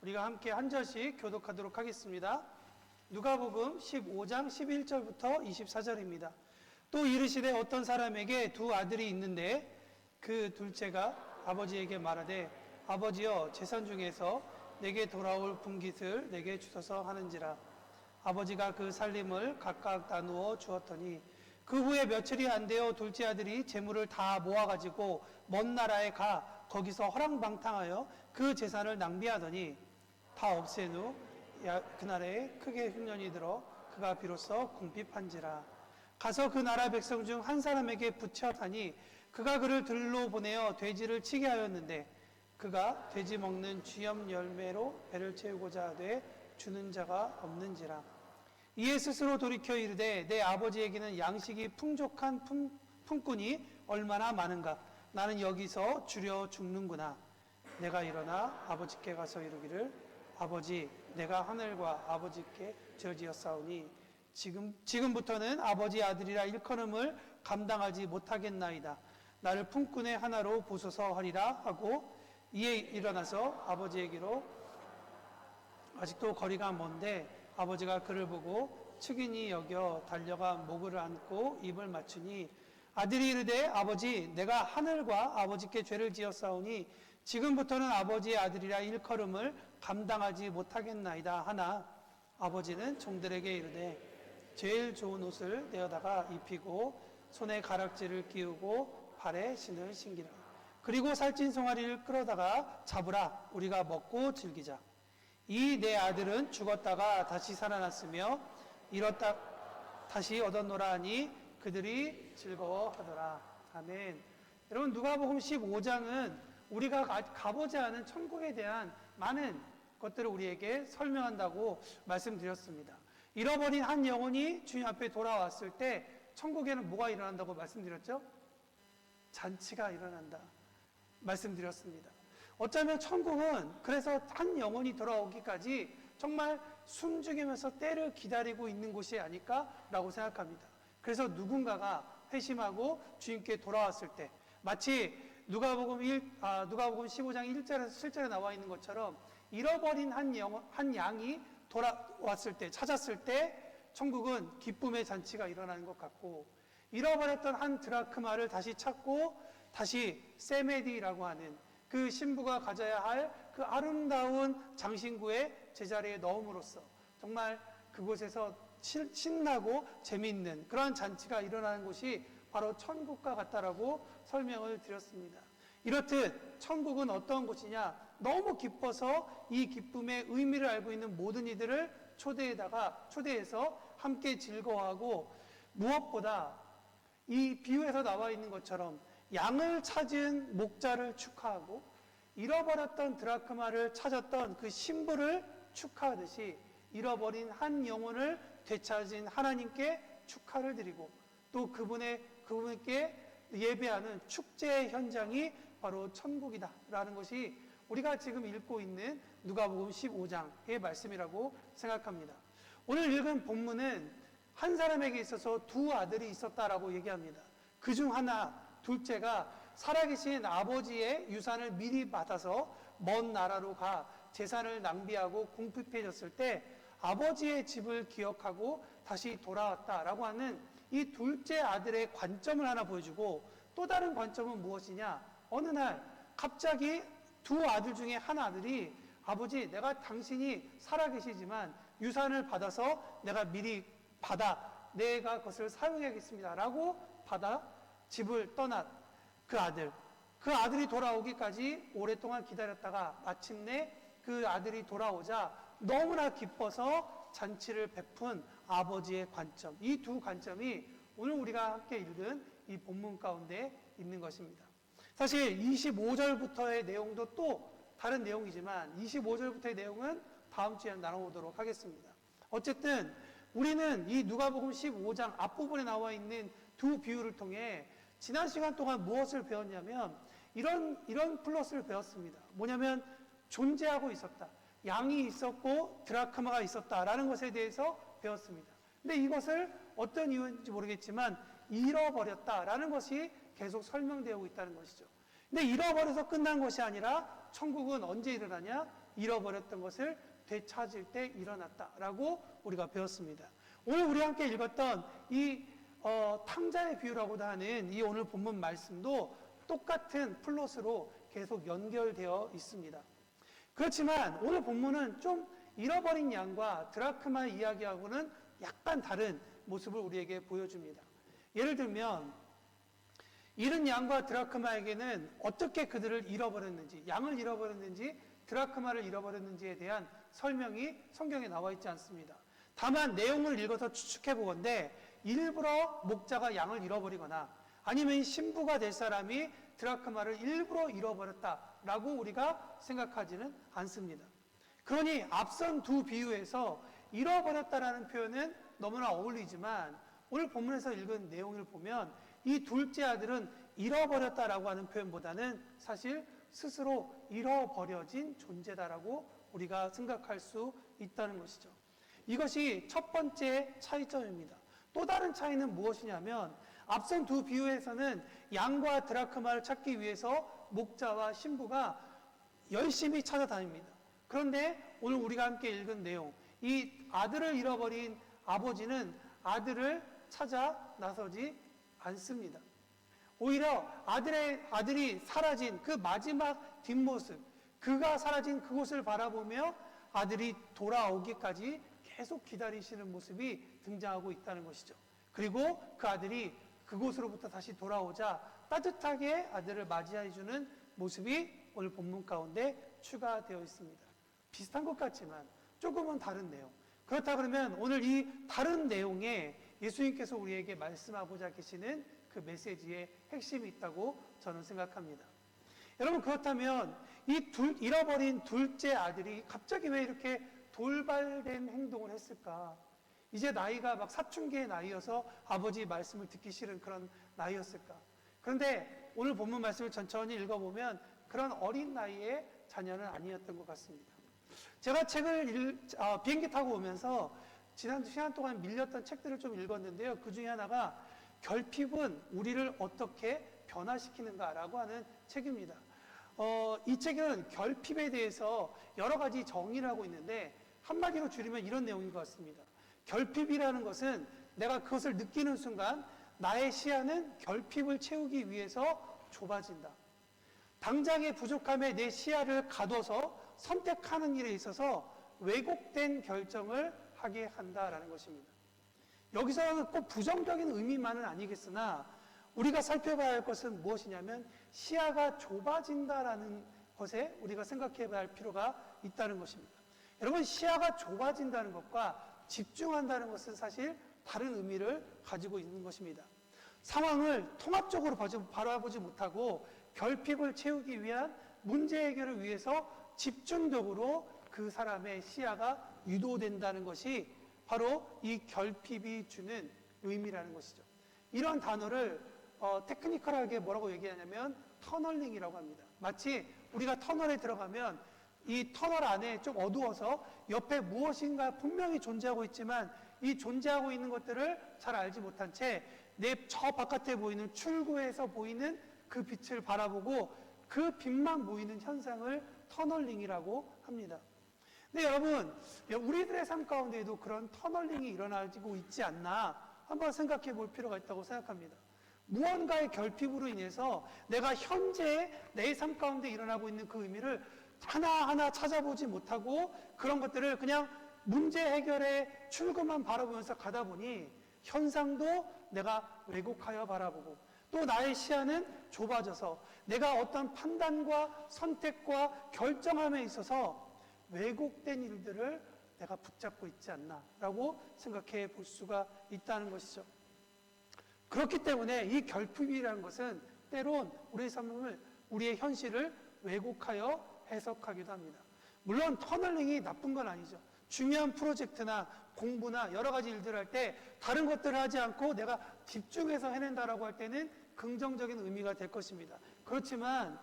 우리가 함께 한 절씩 교독하도록 하겠습니다. 누가복음 15장 11절부터 24절입니다. 또 이르시되 어떤 사람에게 두 아들이 있는데 그 둘째가 아버지에게 말하되 아버지여 재산 중에서 내게 돌아올 분깃을 내게 주소서 하는지라. 아버지가 그 살림을 각각 나누어 주었더니 그 후에 며칠이 안 되어 둘째 아들이 재물을 다 모아가지고 먼 나라에 가 거기서 허랑방탕하여 그 재산을 낭비하더니 다 없앤 후 그날에 크게 흉년이 들어 그가 비로소 궁핍한지라. 가서 그 나라 백성 중 한 사람에게 부처하니 그가 그를 들로 보내어 돼지를 치게 하였는데 그가 돼지 먹는 쥐염 열매로 배를 채우고자 하되 주는 자가 없는지라. 이에 스스로 돌이켜 이르되 내 아버지에게는 양식이 풍족한 품꾼이 얼마나 많은가. 나는 여기서 주려 죽는구나. 내가 일어나 아버지께 가서 이르기를 아버지 내가 하늘과 아버지께 죄지었사오니 지금부터는 아버지 아들이라 일컬음을 감당하지 못하겠나이다. 나를 품꾼의 하나로 보소서 하리라 하고 이에 일어나서 아버지에게로 아직도 거리가 먼데 아버지가 그를 보고 측은히 여겨 달려가 목을 안고 입을 맞추니 아들이 이르되 아버지 내가 하늘과 아버지께 죄를 지었사오니 지금부터는 아버지의 아들이라 일컬음을 감당하지 못하겠나이다 하나 아버지는 종들에게 이르되 제일 좋은 옷을 내어다가 입히고 손에 가락지를 끼우고 발에 신을 신기라. 그리고 살찐 송아리를 끌어다가 잡으라. 우리가 먹고 즐기자. 이 내 아들은 죽었다가 다시 살아났으며 잃었다 다시 얻었노라 하니 그들이 즐거워하더라. 아멘. 여러분 누가복음 15장은 우리가 가보지 않은 천국에 대한 많은 것들을 우리에게 설명한다고 말씀드렸습니다. 잃어버린 한 영혼이 주님 앞에 돌아왔을 때 천국에는 뭐가 일어난다고 말씀드렸죠? 잔치가 일어난다 말씀드렸습니다. 어쩌면 천국은 그래서 한 영혼이 돌아오기까지 정말 숨죽이면서 때를 기다리고 있는 곳이 아닐까라고 생각합니다. 그래서 누군가가 회심하고 주님께 돌아왔을 때 마치 누가복음 15장 1절에서 7절에 나와 있는 것처럼 잃어버린 한 양이 돌아왔을 때, 찾았을 때 천국은 기쁨의 잔치가 일어나는 것 같고 잃어버렸던 한 드라크마를 다시 찾고 다시 세메디라고 하는 그 신부가 가져야 할 그 아름다운 장신구의 제자리에 넣음으로써 정말 그곳에서 신나고 재미있는 그러한 잔치가 일어나는 곳이 바로 천국과 같다라고 설명을 드렸습니다. 이렇듯 천국은 어떤 곳이냐? 너무 기뻐서 이 기쁨의 의미를 알고 있는 모든 이들을 초대해서 함께 즐거워하고 무엇보다 이 비유에서 나와 있는 것처럼 양을 찾은 목자를 축하하고 잃어버렸던 드라크마를 찾았던 그 신부를 축하하듯이 잃어버린 한 영혼을 되찾은 하나님께 축하를 드리고 또 그분께 예배하는 축제 현장이 바로 천국이다라는 것이 우리가 지금 읽고 있는 누가복음 15장의 말씀이라고 생각합니다. 오늘 읽은 본문은 한 사람에게 있어서 두 아들이 있었다라고 얘기합니다. 그중 하나, 둘째가 살아계신 아버지의 유산을 미리 받아서 먼 나라로 가 재산을 낭비하고 궁핍해졌을 때 아버지의 집을 기억하고 다시 돌아왔다라고 하는 이 둘째 아들의 관점을 하나 보여주고 또 다른 관점은 무엇이냐? 어느 날 갑자기 두 아들 중에 한 아들이 아버지 내가 당신이 살아계시지만 유산을 받아서 내가 미리 내가 그것을 사용하겠습니다 라고 받아 집을 떠난 그 아들이 돌아오기까지 오랫동안 기다렸다가 마침내 그 아들이 돌아오자 너무나 기뻐서 잔치를 베푼 아버지의 관점, 이 두 관점이 오늘 우리가 함께 읽은 이 본문 가운데 있는 것입니다. 사실 25절부터의 내용도 또 다른 내용이지만 25절부터의 내용은 다음 주에 나눠보도록 하겠습니다. 어쨌든 우리는 이 누가복음 15장 앞부분에 나와 있는 두 비유를 통해 지난 시간 동안 무엇을 배웠냐면 이런 플러스를 배웠습니다. 뭐냐면 존재하고 있었다. 양이 있었고 드라크마가 있었다라는 것에 대해서 배웠습니다. 근데 이것을 어떤 이유인지 모르겠지만 잃어버렸다라는 것이 계속 설명되고 있다는 것이죠. 근데 잃어버려서 끝난 것이 아니라 천국은 언제 일어나냐? 잃어버렸던 것을 되찾을 때 일어났다라고 우리가 배웠습니다. 오늘 우리 함께 읽었던 이 탕자의 비유라고도 하는 이 오늘 본문 말씀도 똑같은 플롯으로 계속 연결되어 있습니다. 그렇지만 오늘 본문은 좀 잃어버린 양과 드라크마 이야기하고는 약간 다른 모습을 우리에게 보여줍니다. 예를 들면 잃은 양과 드라크마에게는 어떻게 그들을 잃어버렸는지, 양을 잃어버렸는지 드라크마를 잃어버렸는지에 대한 설명이 성경에 나와 있지 않습니다. 다만 내용을 읽어서 추측해 보건대 일부러 목자가 양을 잃어버리거나 아니면 신부가 될 사람이 드라크마를 일부러 잃어버렸다라고 우리가 생각하지는 않습니다. 그러니 앞선 두 비유에서 잃어버렸다라는 표현은 너무나 어울리지만 오늘 본문에서 읽은 내용을 보면 이 둘째 아들은 잃어버렸다라고 하는 표현보다는 사실 스스로 잃어버려진 존재다라고 우리가 생각할 수 있다는 것이죠. 이것이 첫 번째 차이점입니다. 또 다른 차이는 무엇이냐면 앞선 두 비유에서는 양과 드라크마를 찾기 위해서 목자와 신부가 열심히 찾아다닙니다. 그런데 오늘 우리가 함께 읽은 내용, 이 아들을 잃어버린 아버지는 아들을 찾아 나서지 않습니다. 오히려 아들이 사라진 그 마지막 뒷모습, 그가 사라진 그곳을 바라보며 아들이 돌아오기까지 계속 기다리시는 모습이 등장하고 있다는 것이죠. 그리고 그 아들이 그곳으로부터 다시 돌아오자 따뜻하게 아들을 맞이해주는 모습이 오늘 본문 가운데 추가되어 있습니다. 비슷한 것 같지만 조금은 다른 내용. 그렇다 그러면 오늘 이 다른 내용에 예수님께서 우리에게 말씀하고자 계시는 그 메시지의 핵심이 있다고 저는 생각합니다. 여러분, 그렇다면 이 잃어버린 둘째 아들이 갑자기 왜 이렇게 돌발된 행동을 했을까? 이제 나이가 막 사춘기의 나이여서 아버지 말씀을 듣기 싫은 그런 나이였을까? 그런데 오늘 본문 말씀을 천천히 읽어보면 그런 어린 나이의 자녀는 아니었던 것 같습니다. 제가 비행기 타고 오면서 지난 시간 동안 밀렸던 책들을 좀 읽었는데요. 그 중에 하나가 결핍은 우리를 어떻게 변화시키는가라고 하는 책입니다. 이 책은 결핍에 대해서 여러 가지 정의를 하고 있는데 한마디로 줄이면 이런 내용인 것 같습니다. 결핍이라는 것은 내가 그것을 느끼는 순간 나의 시야는 결핍을 채우기 위해서 좁아진다. 당장의 부족함에 내 시야를 가둬서 선택하는 일에 있어서 왜곡된 결정을 하게 한다라는 것입니다. 여기서는 꼭 부정적인 의미만은 아니겠으나 우리가 살펴봐야 할 것은 무엇이냐면 시야가 좁아진다라는 것에 우리가 생각해 봐야 할 필요가 있다는 것입니다. 여러분, 시야가 좁아진다는 것과 집중한다는 것은 사실 다른 의미를 가지고 있는 것입니다. 상황을 통합적으로 바라보지 못하고 결핍을 채우기 위한 문제 해결을 위해서 집중적으로 그 사람의 시야가 유도된다는 것이 바로 이 결핍이 주는 의미라는 것이죠. 이런 단어를 테크니컬하게 뭐라고 얘기하냐면 터널링이라고 합니다. 마치 우리가 터널에 들어가면 이 터널 안에 좀 어두워서 옆에 무엇인가 분명히 존재하고 있지만 이 존재하고 있는 것들을 잘 알지 못한 채 내 저 바깥에 보이는 출구에서 보이는 그 빛을 바라보고 그 빛만 보이는 현상을 터널링이라고 합니다. 근데 여러분, 우리들의 삶 가운데에도 그런 터널링이 일어나고 있지 않나 한번 생각해 볼 필요가 있다고 생각합니다. 무언가의 결핍으로 인해서 내가 현재 내 삶 가운데 일어나고 있는 그 의미를 하나하나 찾아보지 못하고 그런 것들을 그냥 문제 해결의 출구만 바라보면서 가다 보니 현상도 내가 왜곡하여 바라보고 또 나의 시야는 좁아져서 내가 어떤 판단과 선택과 결정함에 있어서 왜곡된 일들을 내가 붙잡고 있지 않나라고 생각해 볼 수가 있다는 것이죠. 그렇기 때문에 이 결핍이라는 것은 때론 우리의 삶을, 우리의 현실을 왜곡하여 해석하기도 합니다. 물론 터널링이 나쁜 건 아니죠. 중요한 프로젝트나 공부나 여러 가지 일들을 할 때 다른 것들을 하지 않고 내가 집중해서 해낸다라고 할 때는 긍정적인 의미가 될 것입니다. 그렇지만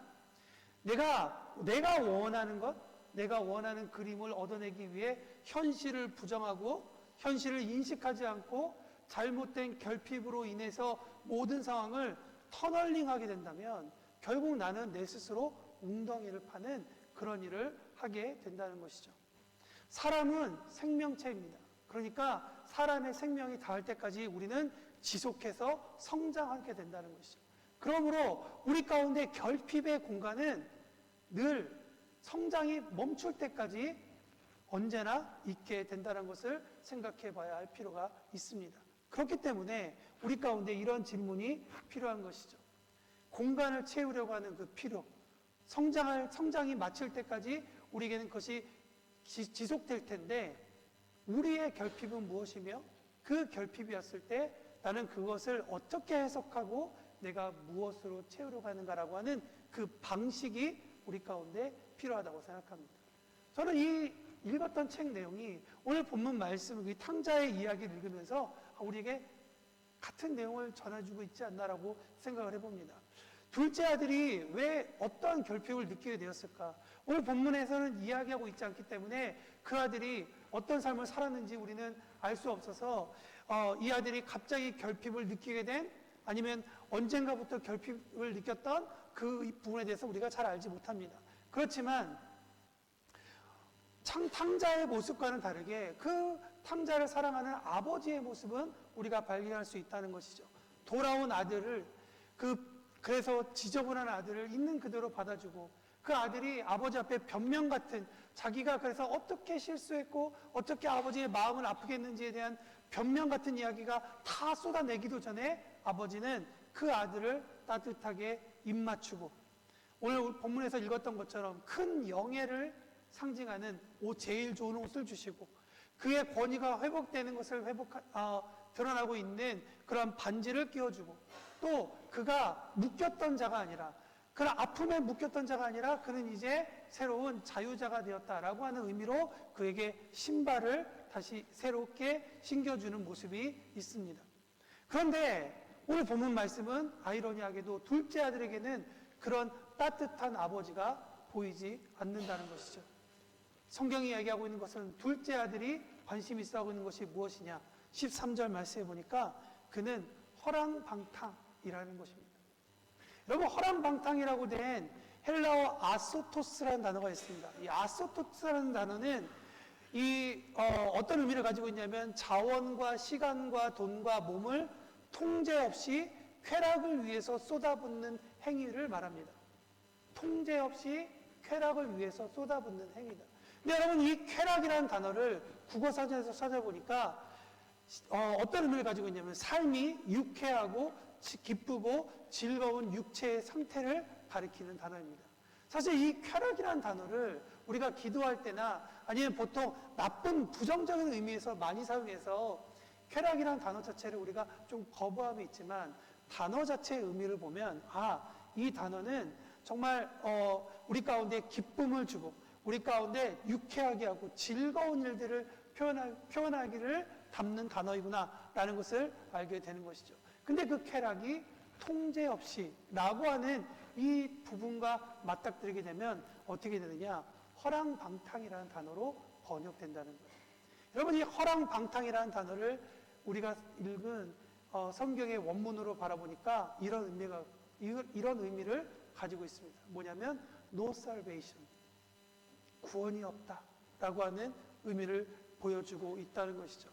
내가 원하는 것, 내가 원하는 그림을 얻어내기 위해 현실을 부정하고 현실을 인식하지 않고 잘못된 결핍으로 인해서 모든 상황을 터널링하게 된다면 결국 나는 내 스스로 웅덩이를 파는 그런 일을 하게 된다는 것이죠. 사람은 생명체입니다. 그러니까 사람의 생명이 닿을 때까지 우리는 지속해서 성장하게 된다는 것이죠. 그러므로 우리 가운데 결핍의 공간은 늘 성장이 멈출 때까지 언제나 있게 된다는 것을 생각해 봐야 할 필요가 있습니다. 그렇기 때문에 우리 가운데 이런 질문이 필요한 것이죠. 공간을 채우려고 하는 그 필요, 성장이 마칠 때까지 우리에게는 그것이 지속될 텐데, 우리의 결핍은 무엇이며 그 결핍이 왔을 때 나는 그것을 어떻게 해석하고 내가 무엇으로 채우려고 하는가라고 하는 그 방식이 우리 가운데 필요하다고 생각합니다. 저는 이 읽었던 책 내용이 오늘 본문 말씀, 이 탕자의 이야기를 읽으면서 우리에게 같은 내용을 전해주고 있지 않나라고 생각을 해봅니다. 둘째 아들이 왜 어떠한 결핍을 느끼게 되었을까? 오늘 본문에서는 이야기하고 있지 않기 때문에 그 아들이 어떤 삶을 살았는지 우리는 알 수 없어서 이 아들이 갑자기 결핍을 느끼게 된, 아니면 언젠가부터 결핍을 느꼈던 그 부분에 대해서 우리가 잘 알지 못합니다. 그렇지만 탕자의 모습과는 다르게 그 탕자를 사랑하는 아버지의 모습은 우리가 발견할 수 있다는 것이죠. 돌아온 아들을, 그래서 지저분한 아들을 있는 그대로 받아주고, 그 아들이 아버지 앞에 변명 같은, 자기가 그래서 어떻게 실수했고 어떻게 아버지의 마음을 아프게 했는지에 대한 변명 같은 이야기가 다 쏟아내기도 전에 아버지는 그 아들을 따뜻하게 입맞추고, 오늘 본문에서 읽었던 것처럼 큰 영예를 상징하는 제일 좋은 옷을 주시고, 그의 권위가 회복되는 것을 드러나고 있는 그런 반지를 끼워주고, 또 그가 묶였던 자가 아니라, 그런 아픔에 묶였던 자가 아니라 그는 이제 새로운 자유자가 되었다라고 하는 의미로 그에게 신발을 다시 새롭게 신겨주는 모습이 있습니다. 그런데 오늘 본문 말씀은 아이러니하게도 둘째 아들에게는 그런 따뜻한 아버지가 보이지 않는다는 것이죠. 성경이 얘기하고 있는 것은 둘째 아들이 관심 있어 하고 있는 것이 무엇이냐? 13절 말씀해 보니까 그는 허랑방탕이라는 것입니다. 여러분, 허랑방탕이라고 된 헬라어 아소토스라는 단어가 있습니다. 이 아소토스라는 단어는 어떤 의미를 가지고 있냐면 자원과 시간과 돈과 몸을 통제 없이 쾌락을 위해서 쏟아붓는 행위를 말합니다. 통제 없이 쾌락을 위해서 쏟아붓는 행위다. 근데 여러분, 이 쾌락이라는 단어를 국어사전에서 찾아보니까 어떤 의미를 가지고 있냐면 삶이 유쾌하고 기쁘고 즐거운 육체의 상태를 가리키는 단어입니다. 사실 이 쾌락이라는 단어를 우리가 기도할 때나 아니면 보통 나쁜 부정적인 의미에서 많이 사용해서 쾌락이라는 단어 자체를 우리가 좀 거부함이 있지만, 단어 자체의 의미를 보면 이 단어는 정말 우리 가운데 기쁨을 주고 우리 가운데 유쾌하게 하고 즐거운 일들을 표현하기를 담는 단어이구나 라는 것을 알게 되는 것이죠. 근데 그 쾌락이 통제 없이 라고 하는 이 부분과 맞닥뜨리게 되면 어떻게 되느냐? 허랑방탕이라는 단어로 번역된다는 거예요. 여러분, 이 허랑방탕이라는 단어를 우리가 읽은 성경의 원문으로 바라보니까 이런 의미를 가지고 있습니다. 뭐냐면 no salvation, 구원이 없다라고 하는 의미를 보여주고 있다는 것이죠.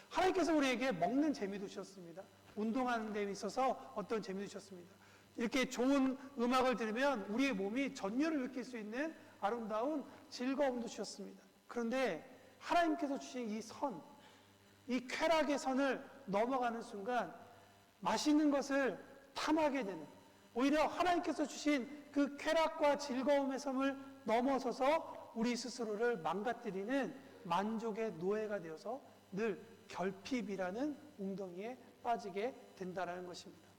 하나님께서 우리에게 먹는 재미도 주셨습니다. 운동하는 데 있어서 어떤 재미도 주셨습니다. 이렇게 좋은 음악을 들으면 우리의 몸이 전율을 느낄 수 있는 아름다운 즐거움도 주셨습니다. 그런데 하나님께서 주신 이 쾌락의 선을 넘어가는 순간 맛있는 것을 탐하게 되는, 오히려 하나님께서 주신 그 쾌락과 즐거움의 섬을 넘어서서 우리 스스로를 망가뜨리는 만족의 노예가 되어서 늘 결핍이라는 웅덩이에 빠지게 된다는 것입니다.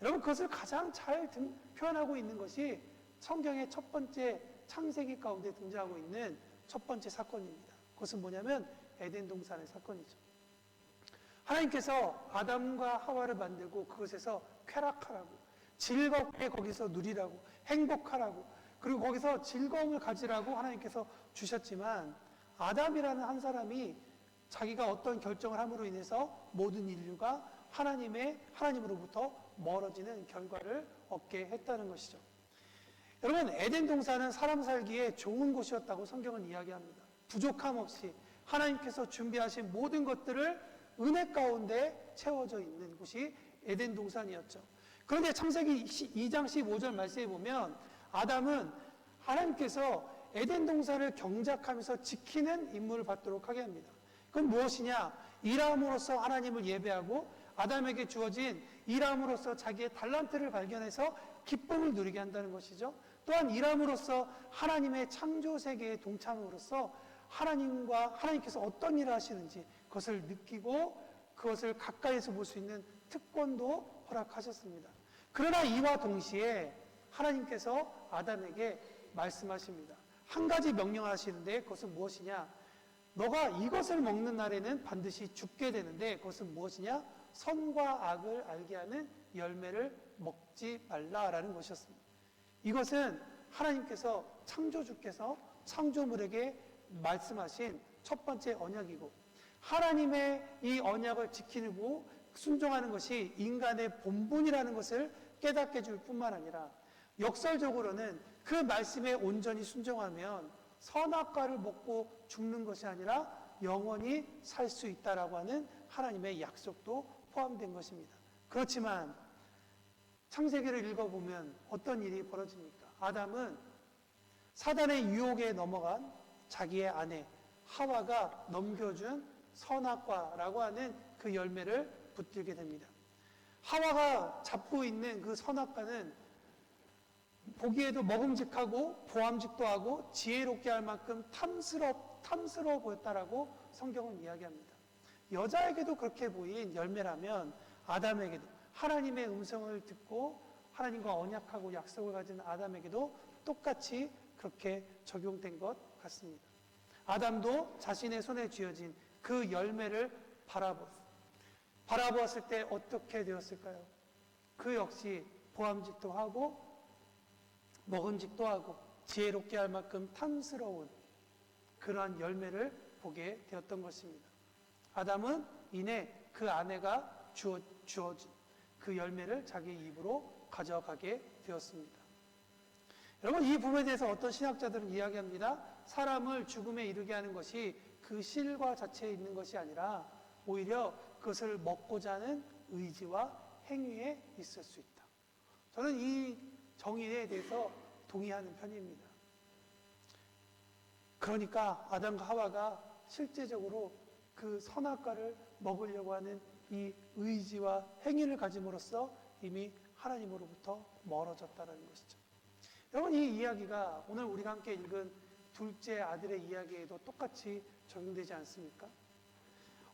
여러분, 그것을 가장 잘 표현하고 있는 것이 성경의 첫 번째 창세기 가운데 등장하고 있는 첫 번째 사건입니다. 그것은 뭐냐면 에덴 동산의 사건이죠. 하나님께서 아담과 하와를 만들고 그것에서 쾌락하라고, 즐겁게 거기서 누리라고, 행복하라고, 그리고 거기서 즐거움을 가지라고 하나님께서 주셨지만, 아담이라는 한 사람이 자기가 어떤 결정을 함으로 인해서 모든 인류가 하나님으로부터 멀어지는 결과를 얻게 했다는 것이죠. 여러분, 에덴 동산은 사람 살기에 좋은 곳이었다고 성경은 이야기합니다. 부족함 없이 하나님께서 준비하신 모든 것들을 은혜 가운데 채워져 있는 곳이 에덴 동산이었죠. 그런데 창세기 2장 15절 말씀에 보면 아담은 하나님께서 에덴 동산을 경작하면서 지키는 임무를 받도록 하게 합니다. 그건 무엇이냐? 일함으로써 하나님을 예배하고 아담에게 주어진 일함으로써 자기의 달란트를 발견해서 기쁨을 누리게 한다는 것이죠. 또한 일함으로써 하나님의 창조 세계에 동참으로써 하나님께서 어떤 일을 하시는지 그것을 느끼고 그것을 가까이서 볼 수 있는 특권도 허락하셨습니다. 그러나 이와 동시에 하나님께서 아담에게 말씀하십니다. 한 가지 명령하시는데 그것은 무엇이냐? 너가 이것을 먹는 날에는 반드시 죽게 되는데 그것은 무엇이냐? 선과 악을 알게 하는 열매를 먹지 말라라는 것이었습니다. 이것은 하나님께서 창조주께서 창조물에게 말씀하신 첫 번째 언약이고 하나님의 이 언약을 지키고 순종하는 것이 인간의 본분이라는 것을 깨닫게 해줄 뿐만 아니라 역설적으로는 그 말씀에 온전히 순종하면 선악과를 먹고 죽는 것이 아니라 영원히 살 수 있다라고 하는 하나님의 약속도 포함된 것입니다. 그렇지만 창세기를 읽어보면 어떤 일이 벌어집니까? 아담은 사단의 유혹에 넘어간 자기의 아내 하와가 넘겨준 선악과라고 하는 그 열매를 붙들게 됩니다. 하와가 잡고 있는 그 선악과는 보기에도 먹음직하고 보암직도 하고 지혜롭게 할 만큼 탐스러워 보였다라고 성경은 이야기합니다. 여자에게도 그렇게 보인 열매라면 아담에게도 하나님의 음성을 듣고 하나님과 언약하고 약속을 가진 아담에게도 똑같이 그렇게 적용된 것 같습니다. 아담도 자신의 손에 쥐어진 그 열매를 바라보았을 때 어떻게 되었을까요? 그 역시 보암직도 하고 먹음직도 하고 지혜롭게 할 만큼 탐스러운 그러한 열매를 보게 되었던 것입니다. 아담은 이내 그 아내가 주어진 그 열매를 자기 입으로 가져가게 되었습니다. 여러분, 이 부분에 대해서 어떤 신학자들은 이야기합니다. 사람을 죽음에 이르게 하는 것이 그 실과 자체에 있는 것이 아니라 오히려 그것을 먹고자 하는 의지와 행위에 있을 수 있다. 저는 이 정의에 대해서 동의하는 편입니다. 그러니까 아담과 하와가 실제적으로 그 선악과를 먹으려고 하는 이 의지와 행위를 가짐으로써 이미 하나님으로부터 멀어졌다는 것이죠. 여러분, 이 이야기가 오늘 우리가 함께 읽은 둘째 아들의 이야기에도 똑같이 적용되지 않습니까?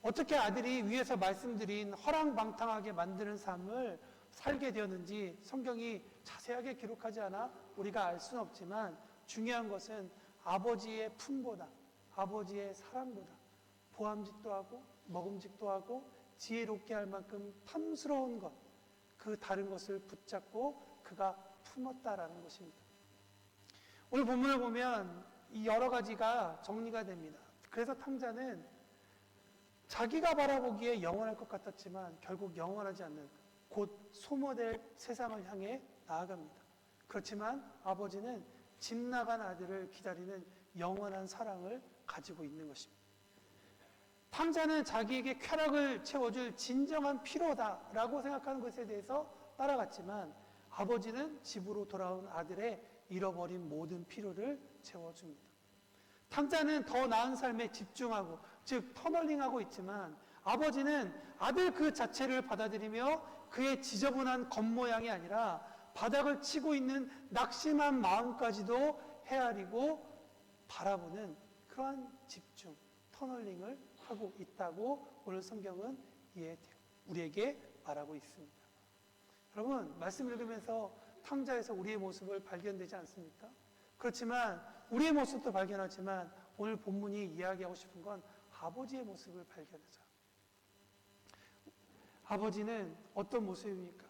어떻게 아들이 위에서 말씀드린 허랑방탕하게 만드는 삶을 살게 되었는지 성경이 자세하게 기록하지 않아 우리가 알 수는 없지만 중요한 것은 아버지의 품보다 아버지의 사랑보다 보암직도 하고 먹음직도 하고 지혜롭게 할 만큼 탐스러운 것, 그 다른 것을 붙잡고 그가 품었다라는 것입니다. 오늘 본문을 보면 이 여러 가지가 정리가 됩니다. 그래서 탕자는 자기가 바라보기에 영원할 것 같았지만 결국 영원하지 않는 곧 소모될 세상을 향해 나아갑니다. 그렇지만 아버지는 집 나간 아들을 기다리는 영원한 사랑을 가지고 있는 것입니다. 탕자는 자기에게 쾌락을 채워줄 진정한 필요다라고 생각하는 것에 대해서 따라갔지만 아버지는 집으로 돌아온 아들의 잃어버린 모든 필요를 채워줍니다. 탕자는 더 나은 삶에 집중하고 즉 터널링하고 있지만 아버지는 아들 그 자체를 받아들이며 그의 지저분한 겉모양이 아니라 바닥을 치고 있는 낙심한 마음까지도 헤아리고 바라보는 그러한 집중, 터널링을 하고 있다고 오늘 성경은 우리에게 말하고 있습니다. 여러분, 말씀 읽으면서 탕자에서 우리의 모습을 발견되지 않습니까? 그렇지만 우리의 모습도 발견하지만 오늘 본문이 이야기하고 싶은 건 아버지의 모습을 발견하자. 아버지는 어떤 모습입니까?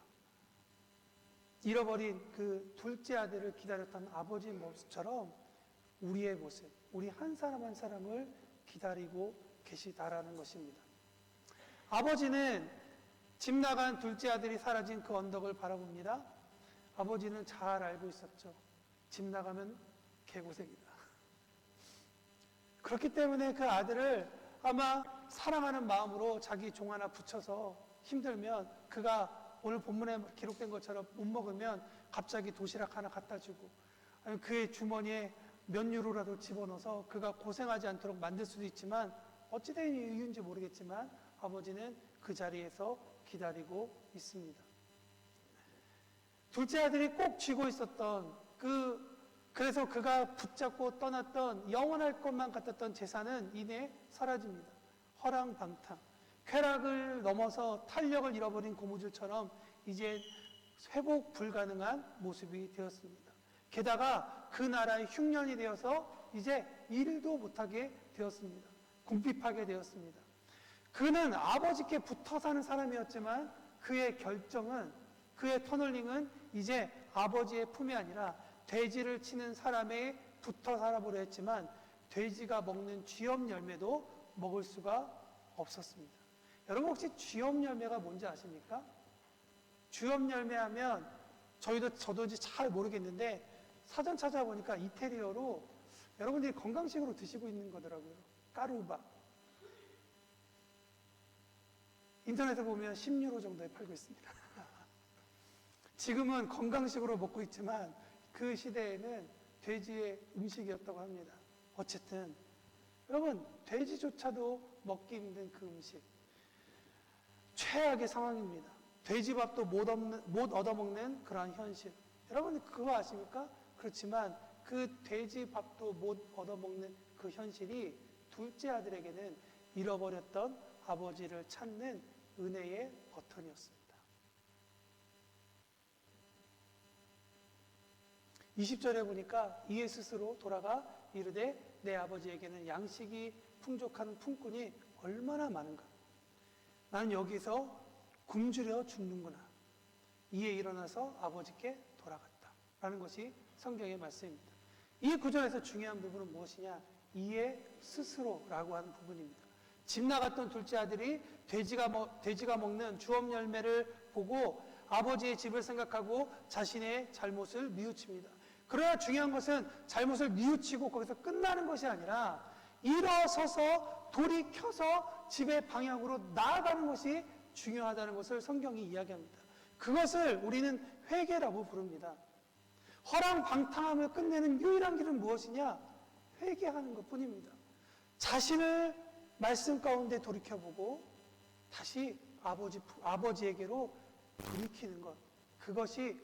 잃어버린 그 둘째 아들을 기다렸던 아버지의 모습처럼 우리의 모습, 우리 한 사람 한 사람을 기다리고 계시다라는 것입니다. 아버지는 집 나간 둘째 아들이 사라진 그 언덕을 바라봅니다. 아버지는 잘 알고 있었죠. 집 나가면 개고생이다. 그렇기 때문에 그 아들을 아마 사랑하는 마음으로 자기 종 하나 붙여서 힘들면, 그가 오늘 본문에 기록된 것처럼 못 먹으면 갑자기 도시락 하나 갖다 주고, 아니면 그의 주머니에 몇 유로라도 집어넣어서 그가 고생하지 않도록 만들 수도 있지만, 어찌된 이유인지 모르겠지만 아버지는 그 자리에서 기다리고 있습니다. 둘째 아들이 꼭 쥐고 있었던 그래서 그가 붙잡고 떠났던 영원할 것만 같았던 재산은 이내 사라집니다. 허랑방탕, 쾌락을 넘어서 탄력을 잃어버린 고무줄처럼 이제 회복 불가능한 모습이 되었습니다. 게다가 그 나라의 흉년이 되어서 이제 일도 못하게 되었습니다. 궁핍하게 되었습니다. 그는 아버지께 붙어 사는 사람이었지만 그의 결정은, 그의 터널링은 이제 아버지의 품이 아니라 돼지를 치는 사람에 붙어 살아보려 했지만 돼지가 먹는 쥐엄 열매도 먹을 수가 없었습니다. 여러분 혹시 쥐엄 열매가 뭔지 아십니까? 쥐엄 열매 하면 저도 잘 모르겠는데 사전 찾아보니까 이태리어로 여러분들이 건강식으로 드시고 있는 거더라고요. 까루바. 인터넷에 보면 10유로 정도에 팔고 있습니다. 지금은 건강식으로 먹고 있지만 그 시대에는 돼지의 음식이었다고 합니다. 어쨌든 여러분, 돼지조차도 먹기 힘든 그 음식, 최악의 상황입니다. 돼지밥도 못 얻어먹는 그러한 현실. 여러분 그거 아십니까? 그렇지만 그 돼지밥도 못 얻어먹는 그 현실이 둘째 아들에게는 잃어버렸던 아버지를 찾는 은혜의 버튼이었습니다. 20절에 보니까 이에 스스로 돌아가 이르되 내 아버지에게는 양식이 풍족한 품꾼이 얼마나 많은가. 나는 여기서 굶주려 죽는구나. 이에 일어나서 아버지께 돌아갔다. 라는 것이 성경의 말씀입니다. 이 구절에서 중요한 부분은 무엇이냐? 이에 스스로라고 하는 부분입니다. 집 나갔던 둘째 아들이 돼지가 먹는 주엄 열매를 보고 아버지의 집을 생각하고 자신의 잘못을 뉘우칩니다. 그러나 중요한 것은 잘못을 뉘우치고 거기서 끝나는 것이 아니라 일어서서 돌이켜서 집의 방향으로 나아가는 것이 중요하다는 것을 성경이 이야기합니다. 그것을 우리는 회개라고 부릅니다. 허랑방탕함을 끝내는 유일한 길은 무엇이냐? 회개하는 것뿐입니다. 자신을 말씀 가운데 돌이켜보고 다시 아버지에게로 돌이키는 것, 그것이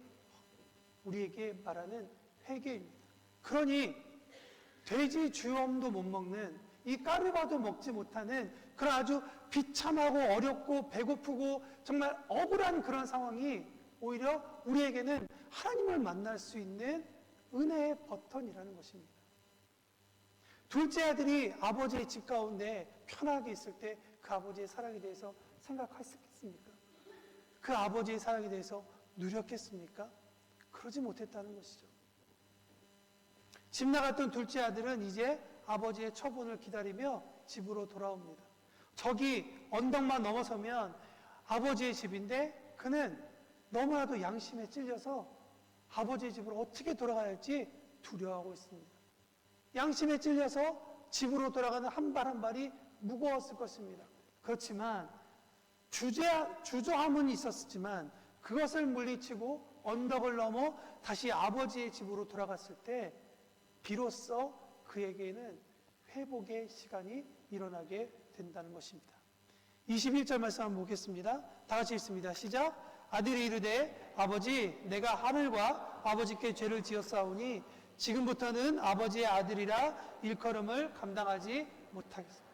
우리에게 말하는 회개입니다. 그러니 돼지 주엄도 못 먹는, 이 까르바도 먹지 못하는 그런 아주 비참하고 어렵고 배고프고 정말 억울한 그런 상황이 오히려 우리에게는 하나님을 만날 수 있는 은혜의 버튼이라는 것입니다. 둘째 아들이 아버지의 집 가운데 편하게 있을 때 그 아버지의 사랑에 대해서 생각했겠습니까? 그 아버지의 사랑에 대해서 누렸겠습니까? 그러지 못했다는 것이죠. 집 나갔던 둘째 아들은 이제 아버지의 처분을 기다리며 집으로 돌아옵니다. 저기 언덕만 넘어서면 아버지의 집인데 그는 너무나도 양심에 찔려서 아버지의 집으로 어떻게 돌아가야 할지 두려워하고 있습니다. 양심에 찔려서 집으로 돌아가는 한 발 한 발이 무거웠을 것입니다. 그렇지만 주저함은 있었지만 그것을 물리치고 언덕을 넘어 다시 아버지의 집으로 돌아갔을 때 비로소 그에게는 회복의 시간이 일어나게 된다는 것입니다. 21절 말씀 한번 보겠습니다. 다 같이 읽습니다. 시작. 아들이 이르되 아버지 내가 하늘과 아버지께 죄를 지었사오니 지금부터는 아버지의 아들이라 일컬음을 감당하지 못하겠습니다.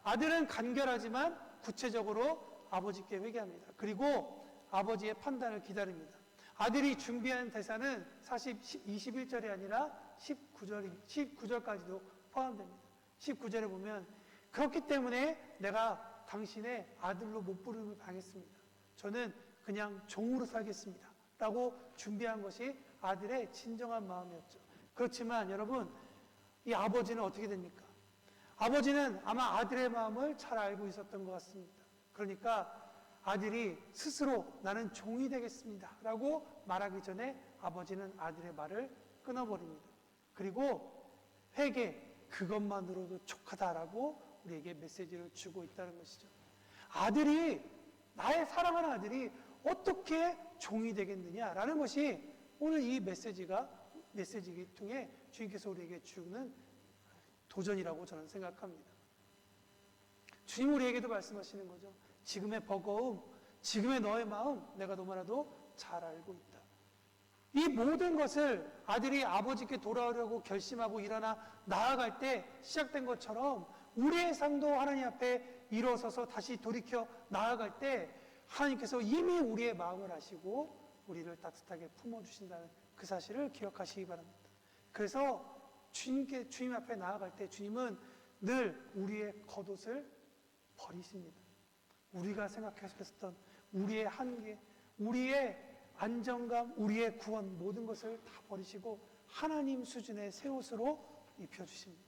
아들은 간결하지만 구체적으로 아버지께 회개합니다. 그리고 아버지의 판단을 기다립니다. 아들이 준비한 대사는 사실 21절이 아니라 19절까지도 포함됩니다. 19절에 보면 그렇기 때문에 내가 당신의 아들로 못 부름을 당했습니다. 저는 그냥 종으로 살겠습니다. 라고 준비한 것이 아들의 진정한 마음이었죠. 그렇지만 여러분, 이 아버지는 어떻게 됩니까? 아버지는 아마 아들의 마음을 잘 알고 있었던 것 같습니다. 그러니까 아들이 스스로 나는 종이 되겠습니다 라고 말하기 전에 아버지는 아들의 말을 끊어버립니다. 그리고 회개, 그것만으로도 족하다라고 우리에게 메시지를 주고 있다는 것이죠. 아들이, 나의 사랑하는 아들이 어떻게 종이 되겠느냐라는 것이 오늘 이 메시지 통해 주님께서 우리에게 주는 도전이라고 저는 생각합니다. 주님 우리에게도 말씀하시는 거죠. 지금의 버거움, 지금의 너의 마음 내가 너무나도 잘 알고 있다. 이 모든 것을 아들이 아버지께 돌아오려고 결심하고 일어나 나아갈 때 시작된 것처럼 우리의 삶도 하나님 앞에 일어서서 다시 돌이켜 나아갈 때 하나님께서 이미 우리의 마음을 아시고 우리를 따뜻하게 품어주신다는 그 사실을 기억하시기 바랍니다. 그래서 주님 앞에 나아갈 때 주님은 늘 우리의 겉옷을 버리십니다. 우리가 생각했었던 우리의 한계, 우리의 안정감, 우리의 구원 모든 것을 다 버리시고 하나님 수준의 새 옷으로 입혀주십니다.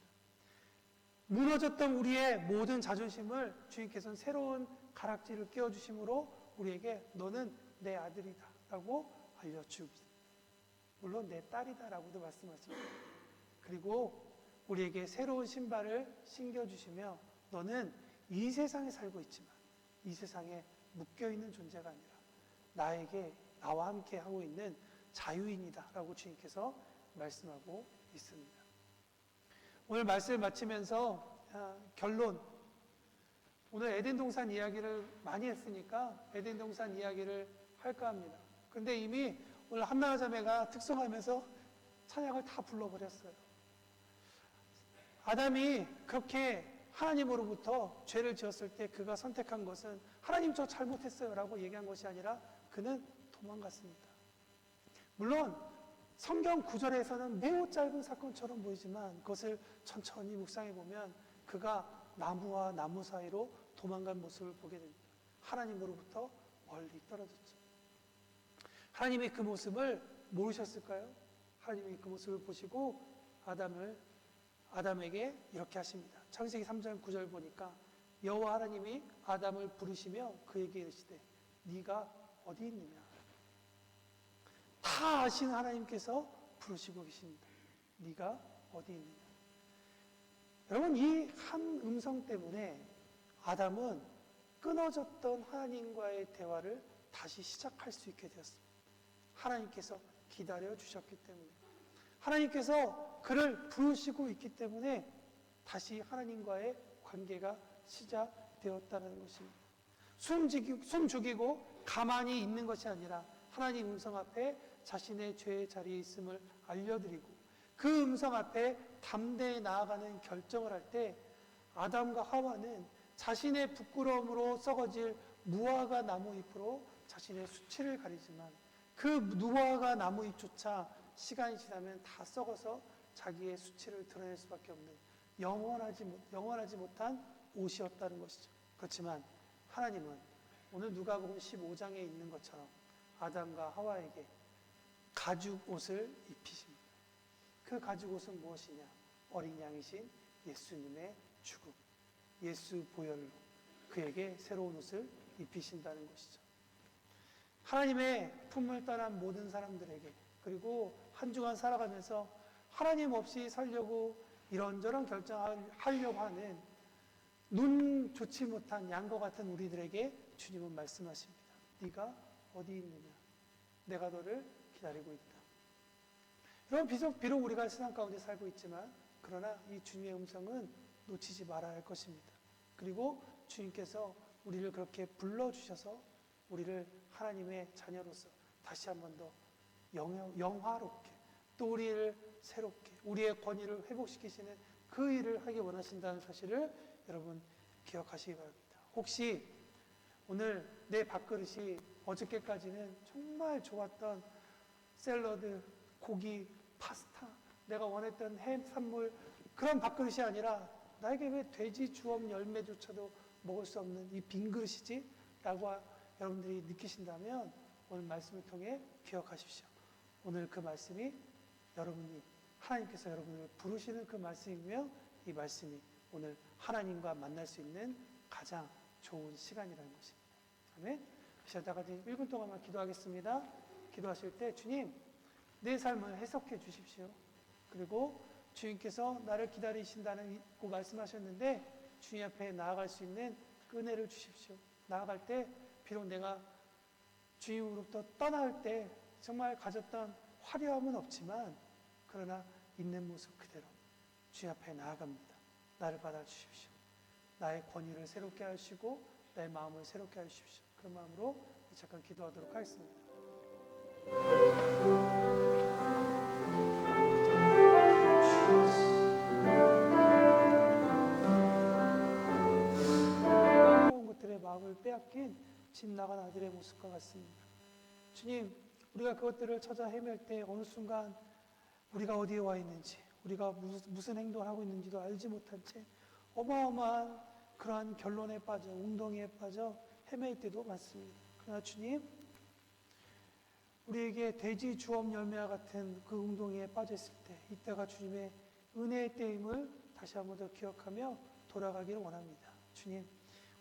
무너졌던 우리의 모든 자존심을 주님께서는 새로운 가락지를 끼워주심으로 우리에게 너는 내 아들이다 라고 알려주십니다. 물론 내 딸이다 라고도 말씀하십니다. 그리고 우리에게 새로운 신발을 신겨주시며 너는 이 세상에 살고 있지만 이 세상에 묶여있는 존재가 아니라 나와 함께 하고 있는 자유인이다 라고 주님께서 말씀하고 있습니다. 오늘 말씀을 마치면서 결론, 오늘 에덴 동산 이야기를 많이 했으니까 에덴 동산 이야기를 할까 합니다. 그런데 이미 오늘 한나라 자매가 특성하면서 찬양을 다 불러버렸어요. 아담이 그렇게 하나님으로부터 죄를 지었을 때 그가 선택한 것은 하나님 저 잘못했어요 라고 얘기한 것이 아니라 그는 도망갔습니다. 물론 성경 구절에서는 매우 짧은 사건처럼 보이지만 그것을 천천히 묵상해 보면 그가 나무와 나무 사이로 도망간 모습을 보게 됩니다. 하나님으로부터 멀리 떨어졌죠. 하나님이 그 모습을 모르셨을까요? 하나님이 그 모습을 보시고 아담에게 이렇게 하십니다. 창세기 3장 9절 보니까 여호와 하나님이 아담을 부르시며 그에게 이르시되 네가 어디 있느냐. 다 아시는 하나님께서 부르시고 계십니다. 네가 어디 있느냐. 여러분 이 한 음성 때문에 아담은 끊어졌던 하나님과의 대화를 다시 시작할 수 있게 되었습니다. 하나님께서 기다려 주셨기 때문에 하나님께서 그를 부르시고 있기 때문에 다시 하나님과의 관계가 시작되었다는 것입니다. 숨 죽이고 가만히 있는 것이 아니라 하나님 음성 앞에 자신의 죄의 자리에 있음을 알려드리고 그 음성 앞에 담대히 나아가는 결정을 할 때 아담과 하와는 자신의 부끄러움으로 썩어질 무화과 나무잎으로 자신의 수치를 가리지만 그 무화과 나무잎조차 시간이 지나면 다 썩어서 자기의 수치를 드러낼 수밖에 없는 영원하지 못한 옷이었다는 것이죠. 그렇지만 하나님은 오늘 누가복음 15장에 있는 것처럼 아담과 하와에게 가죽 옷을 입히십니다. 그 가죽 옷은 무엇이냐? 어린 양이신 예수님의 죽음, 예수 보혈로 그에게 새로운 옷을 입히신다는 것이죠. 하나님의 품을 떠난 모든 사람들에게 그리고 한 주간 살아가면서 하나님 없이 살려고 이런저런 결정하려고 하는 눈 좋지 못한 양과 같은 우리들에게 주님은 말씀하십니다. 네가 어디 있느냐? 내가 너를 기다리고 있다. 여러분 비록 우리가 세상 가운데 살고 있지만 그러나 이 주님의 음성은 놓치지 말아야 할 것입니다. 그리고 주님께서 우리를 그렇게 불러주셔서 우리를 하나님의 자녀로서 다시 한 번 더 영화롭게 또 우리를 새롭게 우리의 권위를 회복시키시는 그 일을 하기 원하신다는 사실을 여러분 기억하시기 바랍니다. 혹시 오늘 내 밥그릇이 어저께까지는 정말 좋았던 샐러드, 고기, 파스타, 내가 원했던 해산물 그런 밥그릇이 아니라 나에게 왜 돼지 주엄 열매조차도 먹을 수 없는 이 빈 그릇이지? 라고 여러분들이 느끼신다면 오늘 말씀을 통해 기억하십시오. 오늘 그 말씀이 하나님께서 여러분을 부르시는 그 말씀이며 이 말씀이 오늘 하나님과 만날 수 있는 가장 좋은 시간이라는 것입니다. 아멘. 다 같이 1분 동안만 기도하겠습니다. 기도하실 때 주님 내 삶을 해석해 주십시오. 그리고 주님께서 나를 기다리신다고 말씀하셨는데 주님 앞에 나아갈 수 있는 은혜를 주십시오. 나아갈 때 비록 내가 주님으로부터 떠날 때 정말 가졌던 화려함은 없지만 그러나 있는 모습 그대로 주님 앞에 나아갑니다. 나를 받아주십시오. 나의 권위를 새롭게 하시고 나의 마음을 새롭게 하십시오. 그런 마음으로 잠깐 기도하도록 하겠습니다. 것들의 마음을 빼앗긴 집 나간 아들의 모습과 같습니다. 주님, 우리가 그것들을 찾아 헤맬 때 어느 순간 우리가 어디에 와 있는지, 우리가 무슨 행동을 하고 있는지도 알지 못한 채 어마어마한 그러한 결론에 빠져, 웅덩이에 빠져 헤맬 때도 많습니다. 그러나 주님, 우리에게 돼지 주업 열매와 같은 그 웅덩이에 빠졌을 때, 이때가 주님의 은혜의 때임을 다시 한번 더 기억하며 돌아가기를 원합니다. 주님,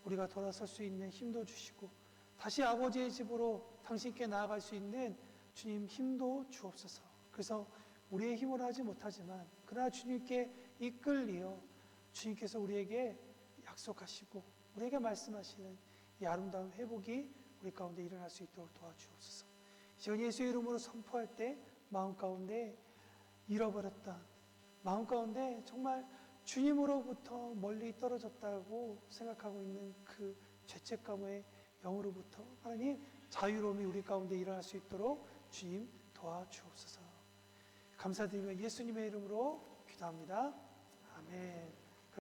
우리가 돌아설 수 있는 힘도 주시고 다시 아버지의 집으로 당신께 나아갈 수 있는 주님 힘도 주옵소서. 그래서 우리의 힘으로 하지 못하지만 그러나 주님께 이끌리어 주님께서 우리에게 약속하시고 우리에게 말씀하시는 이 아름다운 회복이 우리 가운데 일어날 수 있도록 도와주옵소서. 이제 예수의 이름으로 선포할 때 마음 가운데 잃어버렸던, 마음 가운데 정말 주님으로부터 멀리 떨어졌다고 생각하고 있는 그 죄책감의 영으로부터 하나님 자유로움이 우리 가운데 일어날 수 있도록 주님 도와주옵소서. 감사드리며 예수님의 이름으로 기도합니다. 아멘.